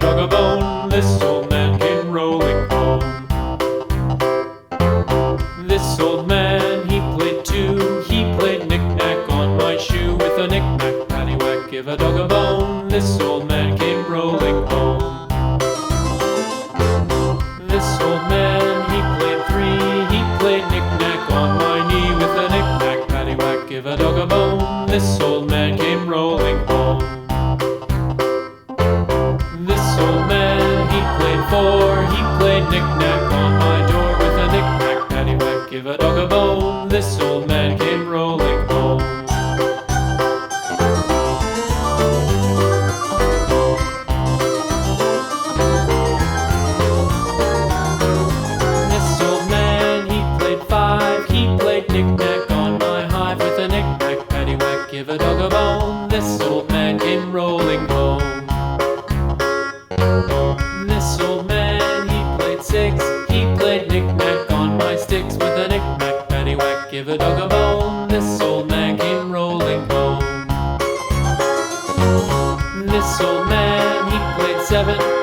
dog a bone. This old man came rolling home. This old man, he played too. He played knick-knack on my shoe. With a knick-knack, paddywhack, give a dog a bone. This old man came rolling home. This old man, he played three. He played knick-knack on my knee. With a knick-knack, paddywhack, give a dog a bone. This old man came rolling home. This old man, he played four. He played knick-knack on my door. With a knick-knack, paddywhack, give a dog a bone. This old man came rolling home. This old man, he played five. He played knick-knack on my hive. With a knick-knack, paddywhack, give a dog a bone. This old man came rolling home. This old man, he played six. He played knick-knack on my sticks. With a knick-knack, paddywhack, give a dog a bone. This old man came rolling home. This old man, he played seven.